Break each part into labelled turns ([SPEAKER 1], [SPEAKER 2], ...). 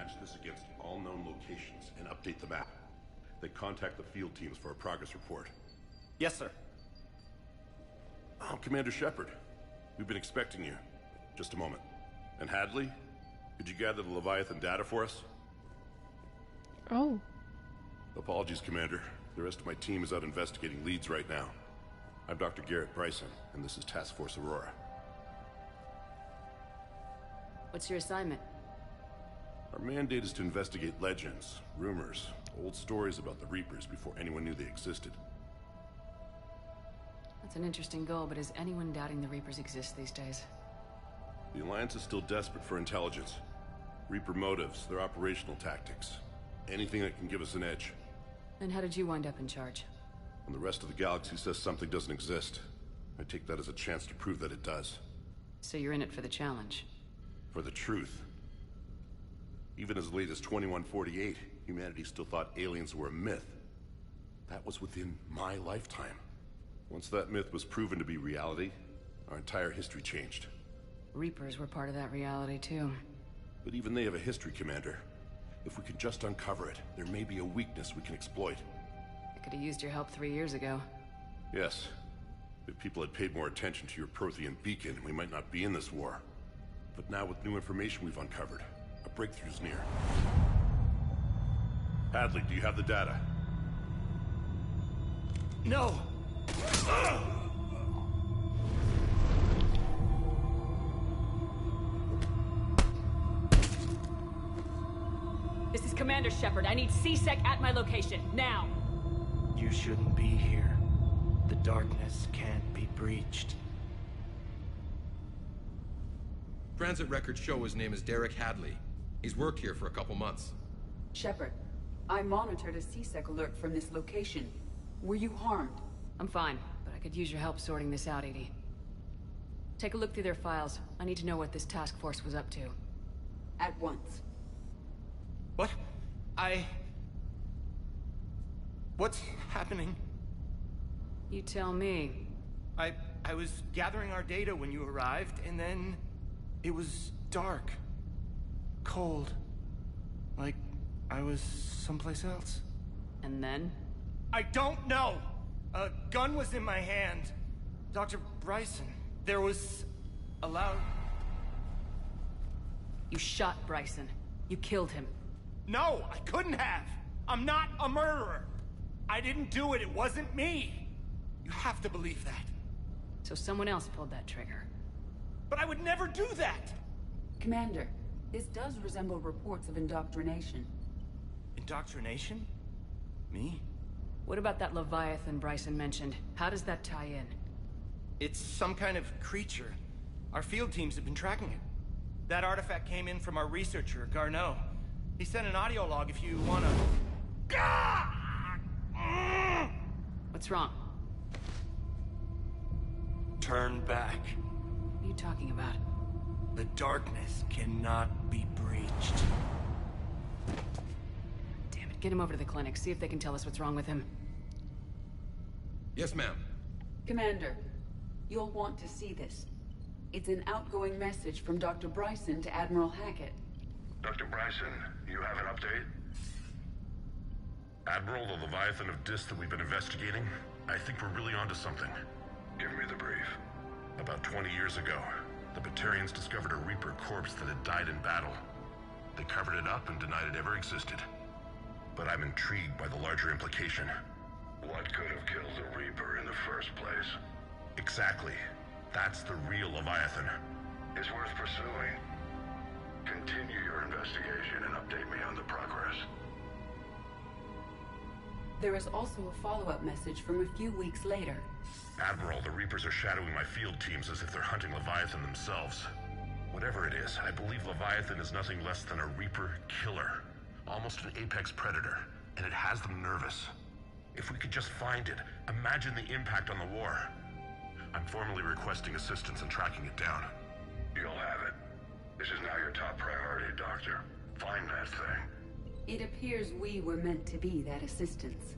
[SPEAKER 1] match this against all known locations and update the map. Then contact the field teams for a progress report.
[SPEAKER 2] Yes, sir.
[SPEAKER 1] I'm Commander Shepard. We've been expecting you. Just a moment. And Hadley, could you gather the Leviathan data for us?
[SPEAKER 3] Oh.
[SPEAKER 1] Apologies, Commander. The rest of my team is out investigating leads right now. I'm Dr. Bryson, and this is Task Force Aurora.
[SPEAKER 4] What's your assignment?
[SPEAKER 1] Our mandate is to investigate legends, rumors, old stories about the Reapers before anyone knew they existed.
[SPEAKER 4] That's an interesting goal, but is anyone doubting the Reapers exist these days?
[SPEAKER 1] The Alliance is still desperate for intelligence. Reaper motives, their operational tactics. Anything that can give us an edge.
[SPEAKER 4] Then how did you wind up in charge?
[SPEAKER 1] When the rest of the galaxy says something doesn't exist, I take that as a chance to prove that it does.
[SPEAKER 4] So you're in it for the challenge?
[SPEAKER 1] For the truth. Even as late as 2148, humanity still thought aliens were a myth. That was within my lifetime. Once that myth was proven to be reality, our entire history changed.
[SPEAKER 4] Reapers were part of that reality, too.
[SPEAKER 1] But even they have a history, Commander. If we can just uncover it, there may be a weakness we can exploit.
[SPEAKER 4] I could have used your help 3 years ago.
[SPEAKER 1] Yes. If people had paid more attention to your Prothean beacon, we might not be in this war. But now with new information we've uncovered, a breakthrough's near. Hadley, do you have the data?
[SPEAKER 2] No!
[SPEAKER 4] This is Commander Shepard. I need C-Sec at my location, now!
[SPEAKER 2] You shouldn't be here. The darkness can't be breached.
[SPEAKER 5] Transit records show his name is Derek Hadley. He's worked here for a couple months.
[SPEAKER 6] Shepard, I monitored a C-Sec alert from this location. Were you harmed?
[SPEAKER 4] I'm fine, but I could use your help sorting this out, Edie. Take a look through their files. I need to know what this task force was up to.
[SPEAKER 6] At once.
[SPEAKER 2] What? What's happening?
[SPEAKER 4] You tell me.
[SPEAKER 2] I was gathering our data when you arrived, and then it was dark. Cold. Like I was someplace else.
[SPEAKER 4] And then?
[SPEAKER 2] I don't know! A gun was in my hand. Dr. Bryson, there was a loud...
[SPEAKER 4] You shot Bryson. You killed him.
[SPEAKER 2] No, I couldn't have! I'm not a murderer! I didn't do it, it wasn't me! You have to believe that.
[SPEAKER 4] So someone else pulled that trigger.
[SPEAKER 2] But I would never do that!
[SPEAKER 6] Commander, this does resemble reports of indoctrination.
[SPEAKER 2] Indoctrination? Me?
[SPEAKER 4] What about that Leviathan Bryson mentioned? How does that tie in?
[SPEAKER 2] It's some kind of creature. Our field teams have been tracking it. That artifact came in from our researcher, Garneau. He sent an audio log if you wanna...
[SPEAKER 4] What's wrong?
[SPEAKER 2] Turn back.
[SPEAKER 4] What are you talking about?
[SPEAKER 2] The darkness cannot be breached.
[SPEAKER 4] Damn it, get him over to the clinic. See if they can tell us what's wrong with him.
[SPEAKER 5] Yes, ma'am.
[SPEAKER 6] Commander, you'll want to see this. It's an outgoing message from Dr. Bryson to Admiral Hackett.
[SPEAKER 7] Dr. Bryson, you have an update?
[SPEAKER 1] Admiral, the Leviathan of Dis that we've been investigating, I think we're really onto something.
[SPEAKER 7] Give me the brief.
[SPEAKER 1] About 20 years ago, the Batarians discovered a Reaper corpse that had died in battle. They covered it up and denied it ever existed. But I'm intrigued by the larger implication.
[SPEAKER 7] What could have killed the Reaper in the first place?
[SPEAKER 1] Exactly. That's the real Leviathan.
[SPEAKER 7] It's worth pursuing. Continue your investigation and update me on the progress.
[SPEAKER 6] There is also a follow-up message from a few weeks later.
[SPEAKER 1] Admiral, the Reapers are shadowing my field teams as if they're hunting Leviathan themselves. Whatever it is, I believe Leviathan is nothing less than a Reaper killer. Almost an apex predator, and it has them nervous. If we could just find it, imagine the impact on the war. I'm formally requesting assistance in tracking it down.
[SPEAKER 7] You'll have it. This is now your top priority, Doctor. Find that thing.
[SPEAKER 6] It appears we were meant to be that assistance.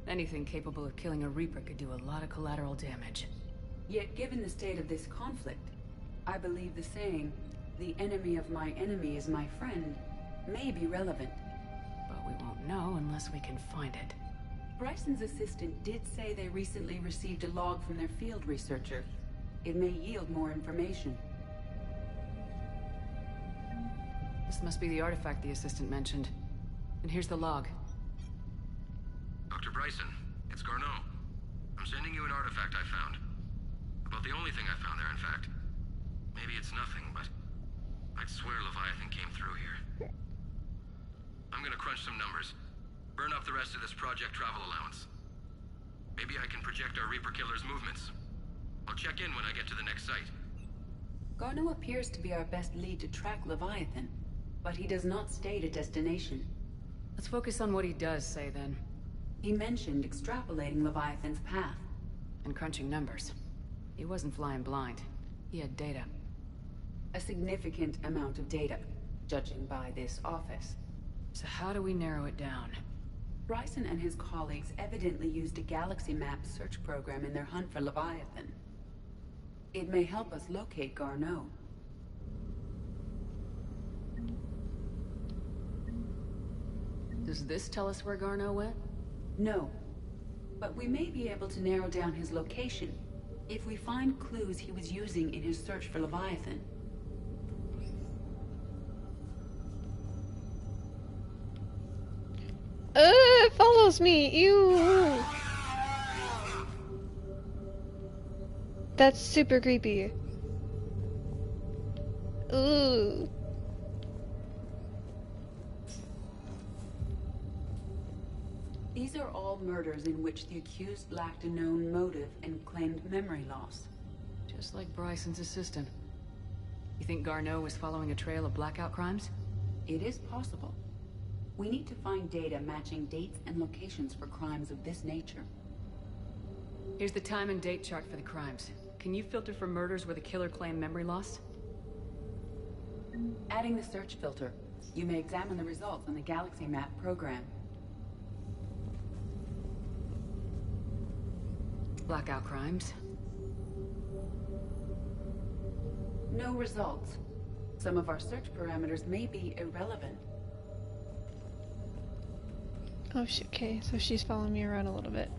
[SPEAKER 4] Anything capable of killing a Reaper could do a lot of collateral damage.
[SPEAKER 6] Yet given the state of this conflict, I believe the saying, "The enemy of my enemy is my friend," may be relevant.
[SPEAKER 4] But we won't know unless we can find it.
[SPEAKER 6] Bryson's assistant did say they recently received a log from their field researcher. It may yield more information.
[SPEAKER 4] This must be the artifact the assistant mentioned. And here's the log.
[SPEAKER 5] Dr. Bryson, it's Garneau. I'm sending you an artifact I found. About the only thing I found there, in fact. Maybe it's nothing, but I'd swear Leviathan came through here. I'm gonna crunch some numbers. Burn up the rest of this project travel allowance. Maybe I can project our Reaper Killer's movements. I'll check in when I get to the next site.
[SPEAKER 6] Garneau appears to be our best lead to track Leviathan, but he does not state a destination.
[SPEAKER 4] Let's focus on what he does say, then.
[SPEAKER 6] He mentioned extrapolating Leviathan's path.
[SPEAKER 4] And crunching numbers. He wasn't flying blind. He had data.
[SPEAKER 6] A significant amount of data, judging by this office.
[SPEAKER 4] So how do we narrow it down?
[SPEAKER 6] Bryson and his colleagues evidently used a galaxy map search program in their hunt for Leviathan. It may help us locate Garneau.
[SPEAKER 4] Does this tell us where Garneau went?
[SPEAKER 6] No, but we may be able to narrow down his location if we find clues he was using in his search for Leviathan.
[SPEAKER 3] It follows me! Ew! That's super creepy. Ooh.
[SPEAKER 6] These are all murders in which the accused lacked a known motive and claimed memory loss.
[SPEAKER 4] Just like Bryson's assistant. You think Garneau was following a trail of blackout crimes?
[SPEAKER 6] It is possible. We need to find data matching dates and locations for crimes of this nature.
[SPEAKER 4] Here's the time and date chart for the crimes. Can you filter for murders where the killer claimed memory loss?
[SPEAKER 6] Adding the search filter, you may examine the results on the galaxy map program.
[SPEAKER 4] Blackout crimes.
[SPEAKER 6] No results. Some of our search parameters may be irrelevant.
[SPEAKER 3] Oh, okay, so she's following me around a little bit.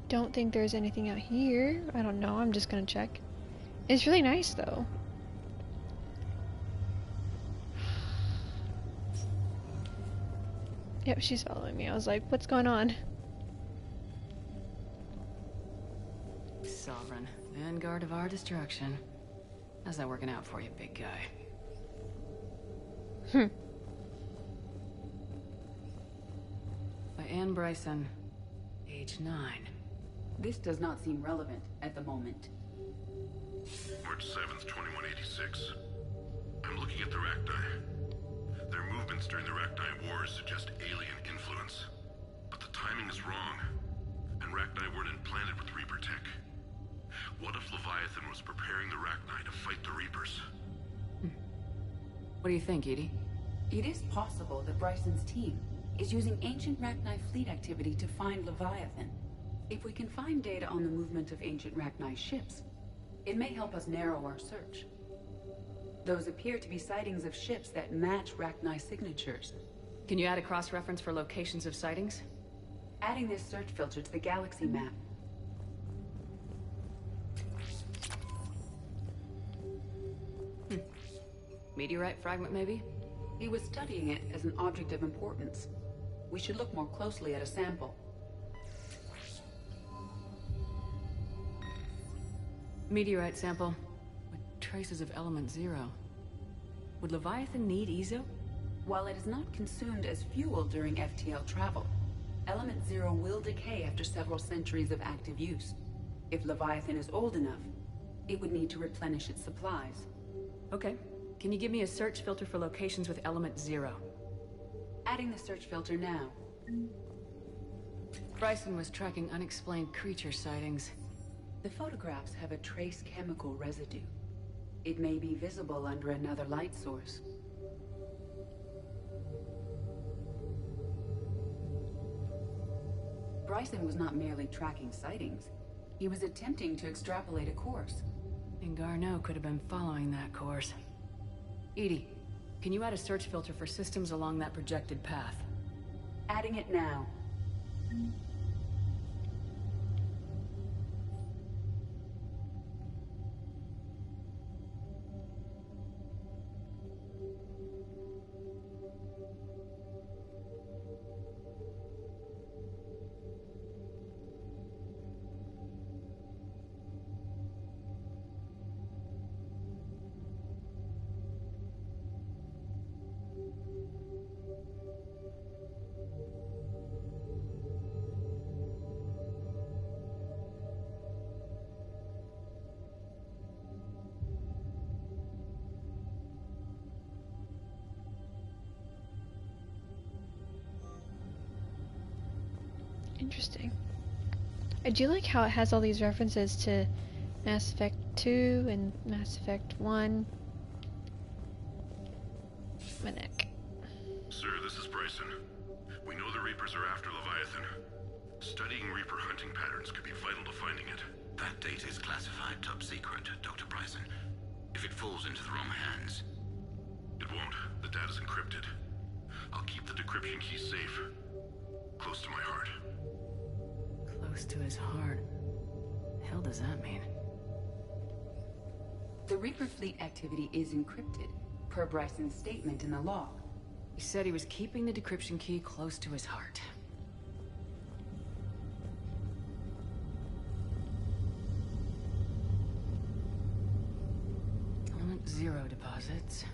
[SPEAKER 3] Don't think there's anything out here. I don't know, I'm just gonna check. It's really nice, though. Yep, she's following me. I was like, what's going on?
[SPEAKER 4] Sovereign. Vanguard of our destruction. How's that working out for you, big guy? By Anne Bryson. Age 9.
[SPEAKER 6] This does not seem relevant at the moment.
[SPEAKER 1] March 7th, 2186. I'm looking at the Rachni. Their movements during the Rachni Wars suggest alien influence. But the timing is wrong. And Rachni weren't implanted with Reaper tech. What if Leviathan was preparing the Rachni to fight the Reapers?
[SPEAKER 4] What do you think, Edie?
[SPEAKER 6] It is possible that Bryson's team is using ancient Rachni fleet activity to find Leviathan. If we can find data on the movement of ancient Rachni ships, it may help us narrow our search. Those appear to be sightings of ships that match Rachni signatures.
[SPEAKER 4] Can you add a cross-reference for locations of sightings?
[SPEAKER 6] Adding this search filter to the galaxy map.
[SPEAKER 4] Meteorite fragment, maybe?
[SPEAKER 6] He was studying it as an object of importance. We should look more closely at a sample.
[SPEAKER 4] Meteorite sample with traces of element 0. Would Leviathan need Ezo?
[SPEAKER 6] While it is not consumed as fuel during FTL travel, element 0 will decay after several centuries of active use. If Leviathan is old enough, it would need to replenish its supplies.
[SPEAKER 4] Okay. Can you give me a search filter for locations with element 0?
[SPEAKER 6] Adding the search filter now.
[SPEAKER 4] Bryson was tracking unexplained creature sightings.
[SPEAKER 6] The photographs have a trace chemical residue. It may be visible under another light source. Bryson was not merely tracking sightings. He was attempting to extrapolate a course.
[SPEAKER 4] And Garneau could have been following that course. Edie, Can you add a search filter for systems along that projected path?
[SPEAKER 6] Adding it now.
[SPEAKER 3] Interesting. I do like how it has all these references to Mass Effect 2 and Mass Effect 1. My neck.
[SPEAKER 1] Sir, this is Bryson. We know the Reapers are after Leviathan. Studying Reaper hunting patterns could be vital to finding it.
[SPEAKER 5] That data is classified top secret, Dr. Bryson. If it falls into the wrong hands...
[SPEAKER 1] It won't. The data's encrypted. I'll keep the decryption key safe. Close to my heart.
[SPEAKER 4] Close to his heart. The hell does that mean?
[SPEAKER 6] The Reaper fleet activity is encrypted, per Bryson's statement in the log.
[SPEAKER 4] He said he was keeping the decryption key close to his heart. Element 0 deposits.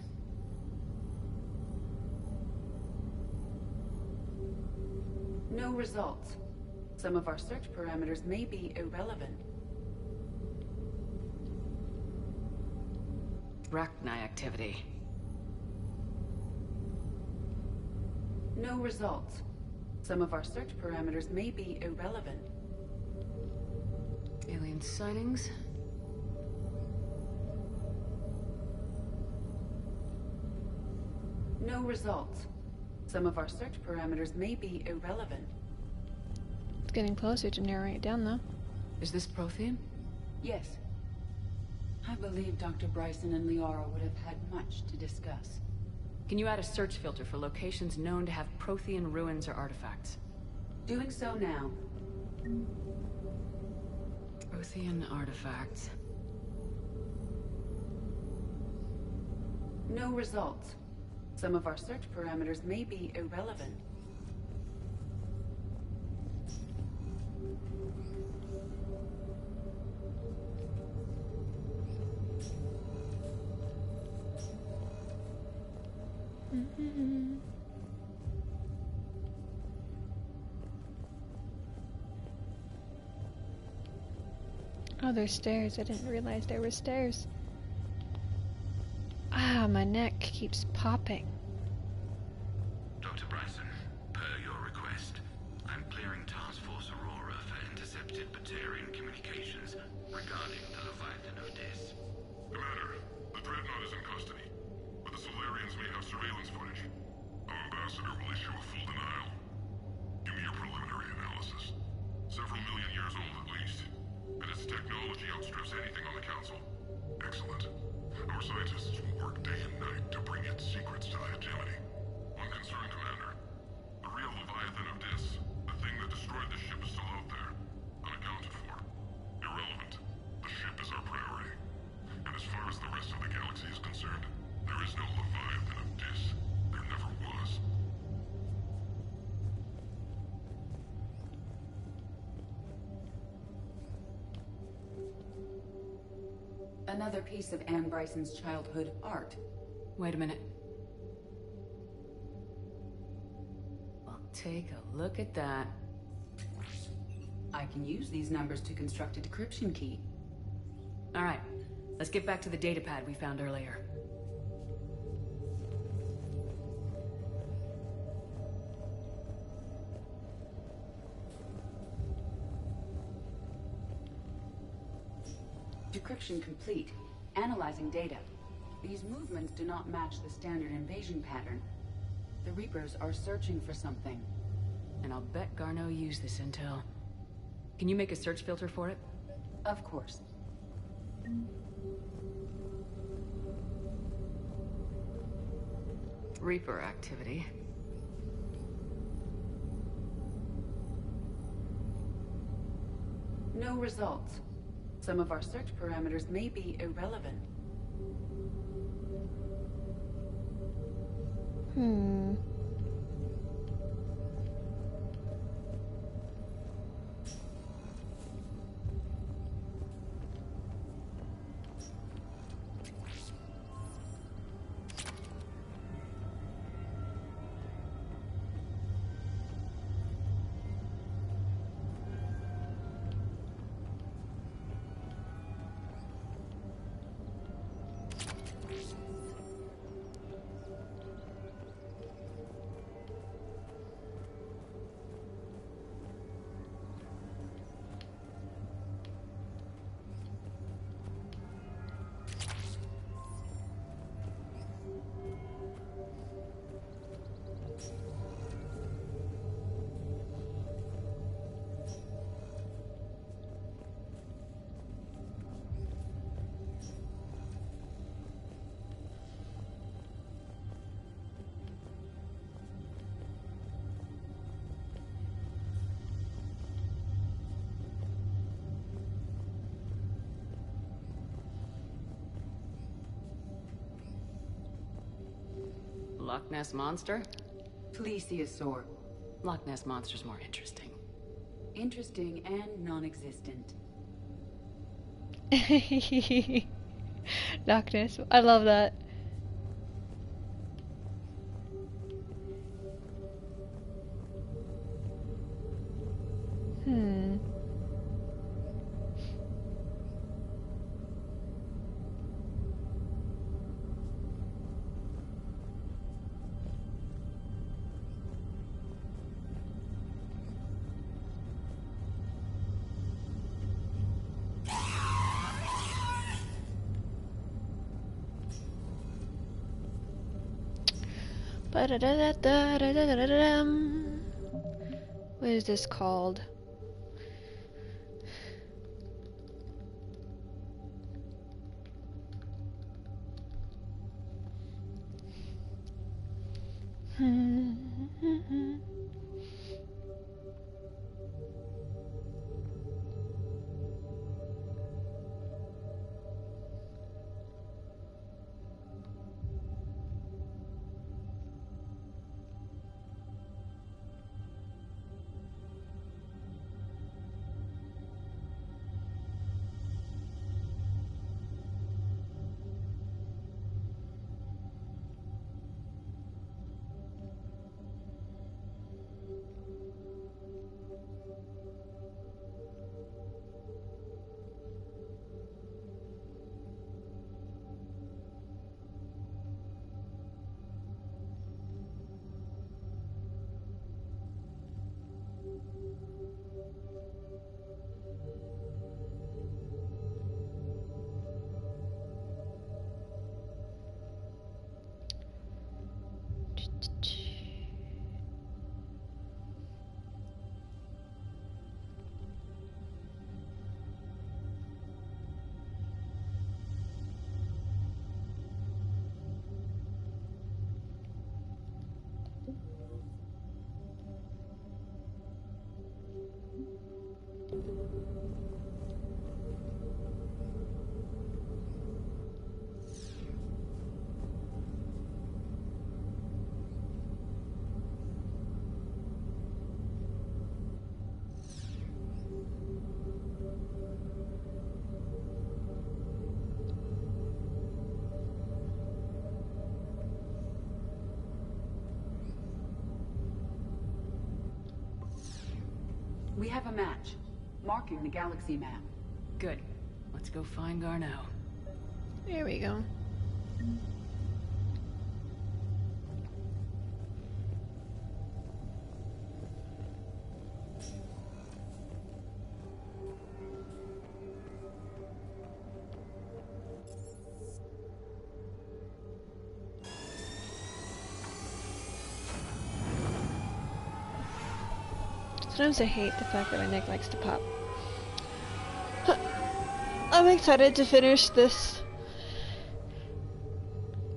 [SPEAKER 6] No results. Some of our search parameters may be irrelevant.
[SPEAKER 4] Rachni activity.
[SPEAKER 6] No results. Some of our search parameters may be irrelevant.
[SPEAKER 4] Alien sightings.
[SPEAKER 6] No results. Some of our search parameters may be irrelevant.
[SPEAKER 3] It's getting closer to narrowing it down, though.
[SPEAKER 4] Is this Prothean?
[SPEAKER 6] Yes. I believe Dr. Bryson and Liara would have had much to discuss.
[SPEAKER 4] Can you add a search filter for locations known to have Prothean ruins or artifacts?
[SPEAKER 6] Doing so now.
[SPEAKER 4] Prothean artifacts.
[SPEAKER 6] No results. Some of our search parameters may be irrelevant.
[SPEAKER 3] Oh, there's stairs. I didn't realize there were stairs. Ah, my neck keeps popping.
[SPEAKER 5] Dr. Bryson, per your request, I'm clearing Task Force Aurora for intercepted Batarian communications regarding the Leviathan of Dis.
[SPEAKER 1] Commander, the Dreadnought is in custody, but the Solarians may have surveillance footage. Our ambassador will issue a full denial. Give me your preliminary analysis. Several million years old at least, and its technology outstrips anything on the Council. Excellent. Our scientists will work day and night to bring its secrets to the hegemony. One concern, Commander. The real Leviathan of Dis, the thing that destroyed the ship, is still out there. Unaccounted for. Irrelevant. The ship is our priority. And as far as the rest of the galaxy is concerned, there is no Leviathan of Dis. There never was.
[SPEAKER 6] Another piece of Anne Bryson's childhood art.
[SPEAKER 4] Wait a minute. Well, take a look at that.
[SPEAKER 6] I can use these numbers to construct a decryption key.
[SPEAKER 4] All right, let's get back to the datapad we found earlier.
[SPEAKER 6] Decryption complete. Analyzing data. These movements do not match the standard invasion pattern. The Reapers are searching for something.
[SPEAKER 4] And I'll bet Garneau used this intel. Can you make a search filter for it?
[SPEAKER 6] Of course.
[SPEAKER 4] Reaper activity.
[SPEAKER 6] No results. Some of our search parameters may be irrelevant.
[SPEAKER 3] Hmm.
[SPEAKER 4] Loch Ness Monster?
[SPEAKER 6] Plesiosaur.
[SPEAKER 4] Loch Ness Monster's more interesting.
[SPEAKER 6] Interesting and non-existent.
[SPEAKER 3] Darkness. I love that. Hmm. Ba-da-da-da-da-da-da-da-dum. What is this called?
[SPEAKER 6] We have a match, marking the galaxy map.
[SPEAKER 4] Good. Let's go find Garneau.
[SPEAKER 3] There we go. Sometimes I hate the fact that my neck likes to pop. I'm excited to finish this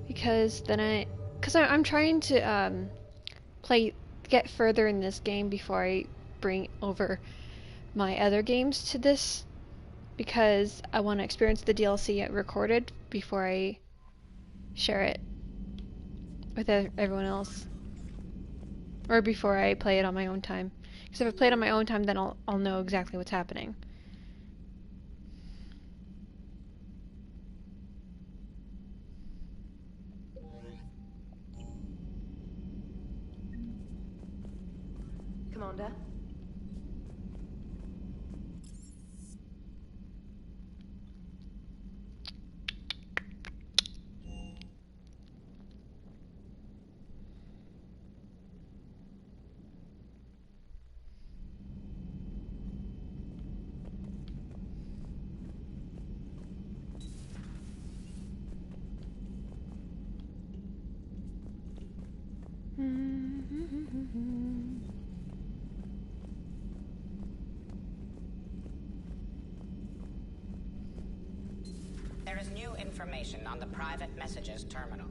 [SPEAKER 3] because then Because I'm trying to get further in this game before I bring over my other games to this, because I want to experience the DLC recorded before I share it with everyone else, or before I play it on my own time. Because if I play it on my own time, then I'll know exactly what's happening.
[SPEAKER 8] Commander?
[SPEAKER 9] There is new information on the private messages terminal.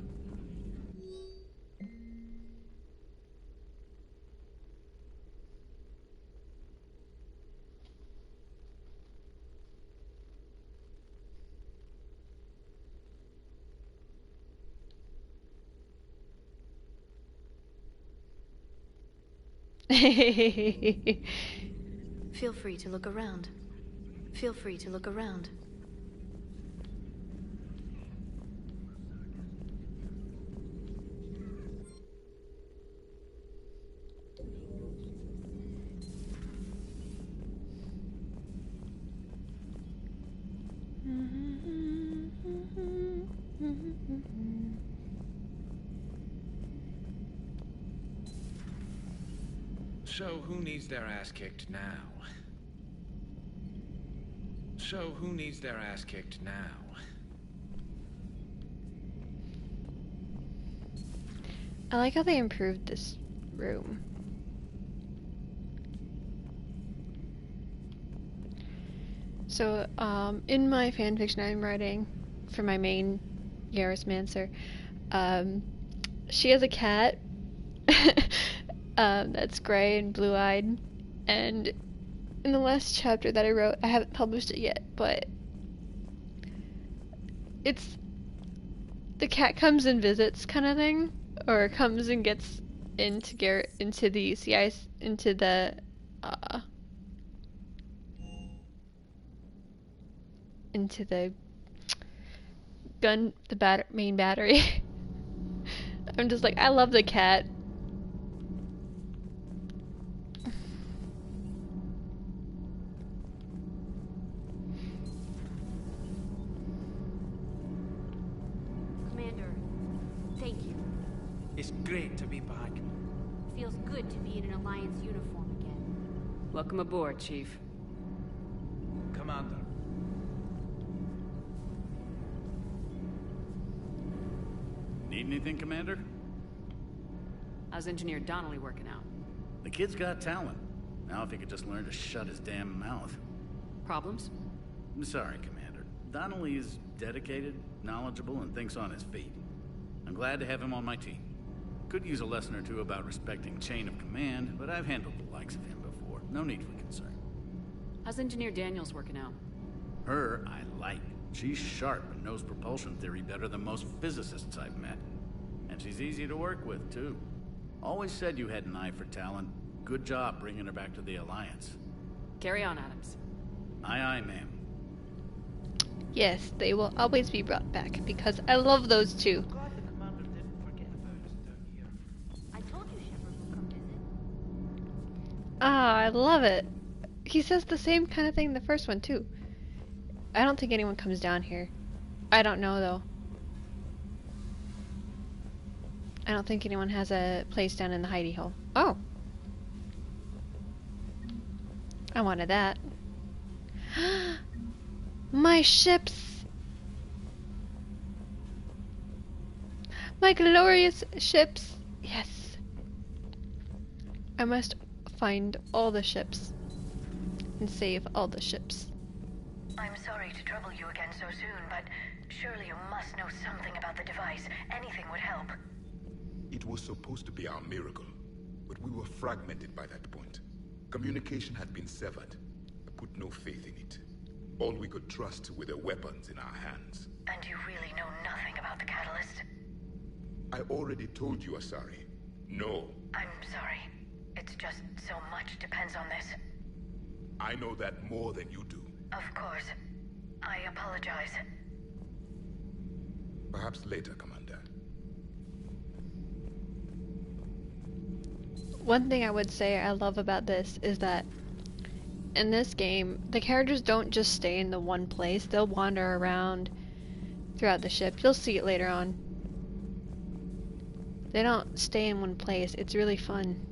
[SPEAKER 10] Feel free to look around. Feel free to look around.
[SPEAKER 11] So who needs their ass kicked now? So who needs their ass kicked now?
[SPEAKER 3] I like how they improved this room. So, in my fanfiction I'm writing for my main Yaris Mancer, she has a cat that's gray and blue-eyed, and in the last chapter that I wrote, I haven't published it yet, but it's the cat comes and visits kind of thing, or comes and gets into the CI, into the main battery. I'm just like, I love the cat.
[SPEAKER 12] Commander, thank you.
[SPEAKER 2] It's great to be back.
[SPEAKER 12] Feels good to be in an Alliance uniform again.
[SPEAKER 4] Welcome aboard, Chief.
[SPEAKER 2] Commander.
[SPEAKER 13] Need anything, Commander?
[SPEAKER 4] How's Engineer Donnelly working out?
[SPEAKER 13] The kid's got talent. Now if he could just learn to shut his damn mouth.
[SPEAKER 4] Problems?
[SPEAKER 13] I'm sorry, Commander. Donnelly is dedicated, knowledgeable, and thinks on his feet. I'm glad to have him on my team. Could use a lesson or two about respecting chain of command, but I've handled the likes of him before. No need for concern.
[SPEAKER 4] How's Engineer Daniels working out?
[SPEAKER 13] Her, I like. She's sharp and knows propulsion theory better than most physicists I've met. And she's easy to work with, too. Always said you had an eye for talent. Good job bringing her back to the Alliance.
[SPEAKER 4] Carry on, Adams.
[SPEAKER 13] Aye, aye, ma'am.
[SPEAKER 3] Yes, they will always be brought back, because I love those two.
[SPEAKER 12] I told you Shepard will come visit.
[SPEAKER 3] Ah, I love it. He says the same kind of thing in the first one, too. I don't think anyone comes down here. I don't know, though. I don't think anyone has a place down in the hidey hole. Oh! I wanted that. My ships! My glorious ships! Yes! I must find all the ships and save all the ships.
[SPEAKER 14] I'm sorry to trouble you again so soon, but surely you must know something about the device. Anything would help.
[SPEAKER 8] It was supposed to be our miracle, but we were fragmented by that point. Communication had been severed. I put no faith in it. All we could trust were the weapons in our hands.
[SPEAKER 14] And you really know nothing about the catalyst?
[SPEAKER 8] I already told you, Asari. No.
[SPEAKER 14] I'm sorry. It's just so much depends on this.
[SPEAKER 8] I know that more than you do.
[SPEAKER 14] Of course. I apologize.
[SPEAKER 8] Perhaps later, Commander.
[SPEAKER 3] One thing I would say I love about this is that in this game, the characters don't just stay in the one place. They'll wander around throughout the ship. You'll see it later on. They don't stay in one place. It's really fun.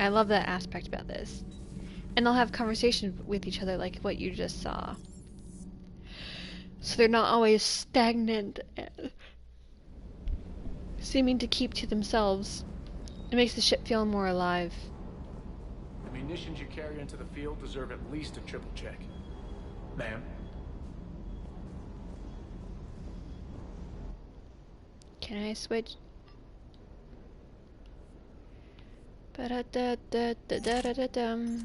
[SPEAKER 3] I love that aspect about this. And they'll have conversations with each other like what you just saw. So they're not always stagnant, seeming to keep to themselves. It makes the ship feel more alive.
[SPEAKER 15] The munitions you carry into the field deserve at least a triple check. Ma'am?
[SPEAKER 3] Can I switch? Ba-da-da-da-da-da-da-dum.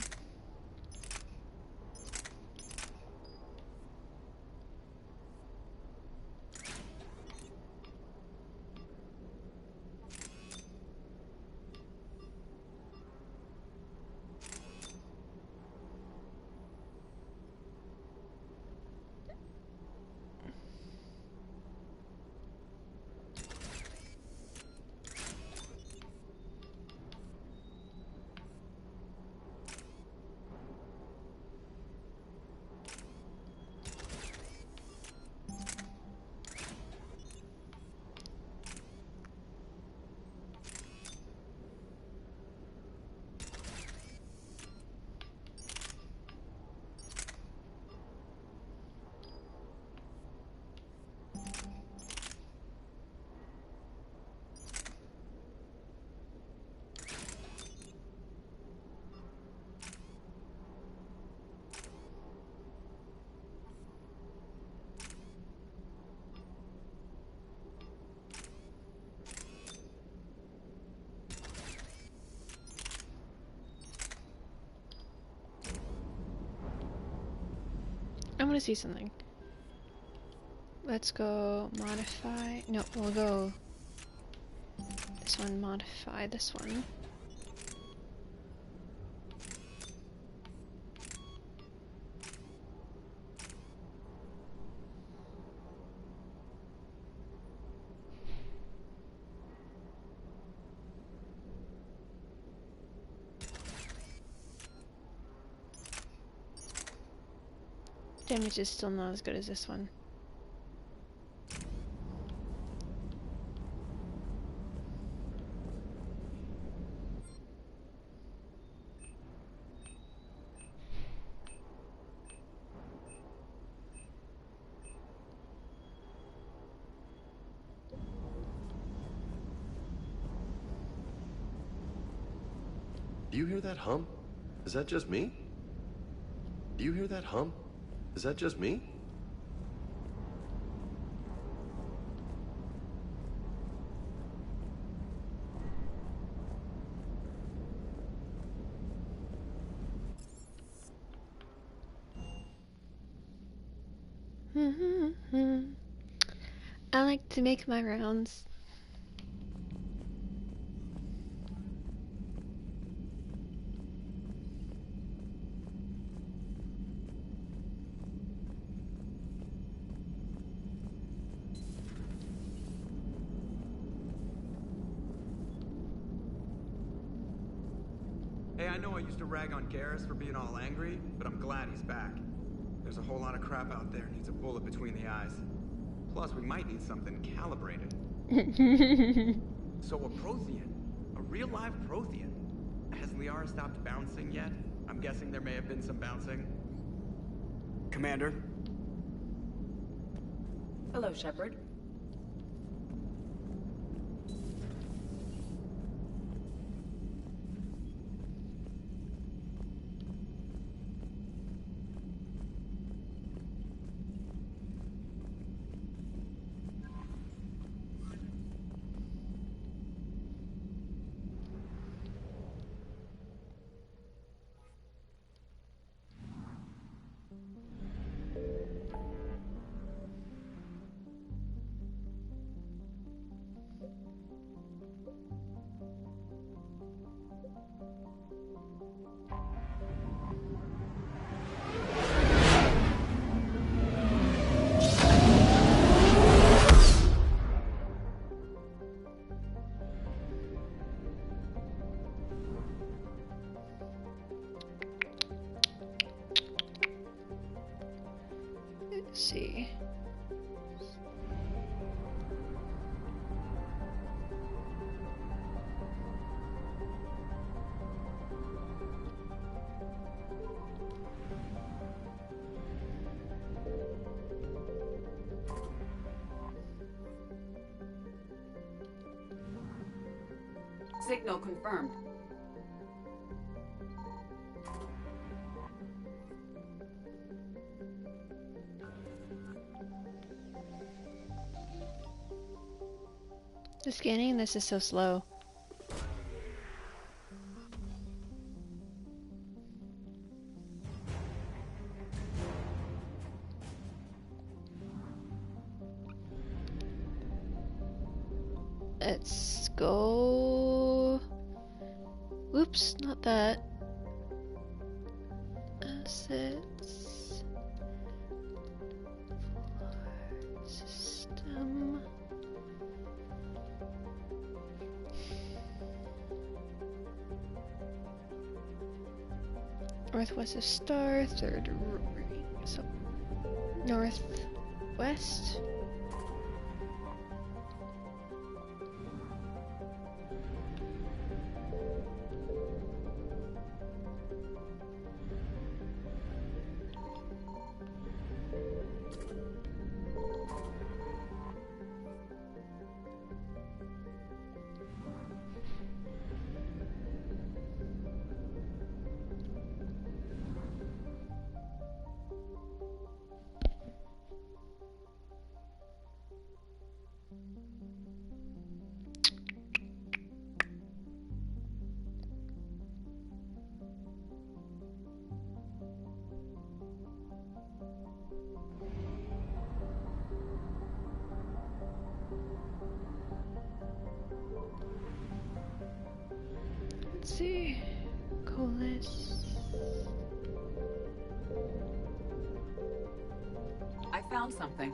[SPEAKER 3] I want to see something. Let's go modify. No, we'll go this one, modify this one. Damage is still not as good as this one.
[SPEAKER 16] Do you hear that hum? Is that just me? Do you hear that hum? Is that just me?
[SPEAKER 3] I like to make my rounds.
[SPEAKER 17] Hey, I know I used to rag on Garrus for being all angry, but I'm glad he's back. There's a whole lot of crap out there needs a bullet between the eyes. Plus, we might need something calibrated. So a Prothean, a real live Prothean. Has Liara stopped bouncing yet? I'm guessing there may have been some bouncing.
[SPEAKER 2] Commander?
[SPEAKER 6] Hello, Shepard.
[SPEAKER 3] Let's see.
[SPEAKER 6] Signal confirmed.
[SPEAKER 3] The scanning, this is so slow. Let's go. Oops, not that. Assets. System. Northwest of Star, third ring. So, northwest. Let's see. Coalesce.
[SPEAKER 6] I found something.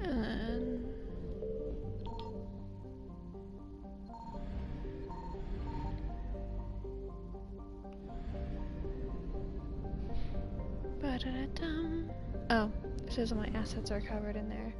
[SPEAKER 3] And ba-da-da-dum. Oh, it says my assets are covered in there.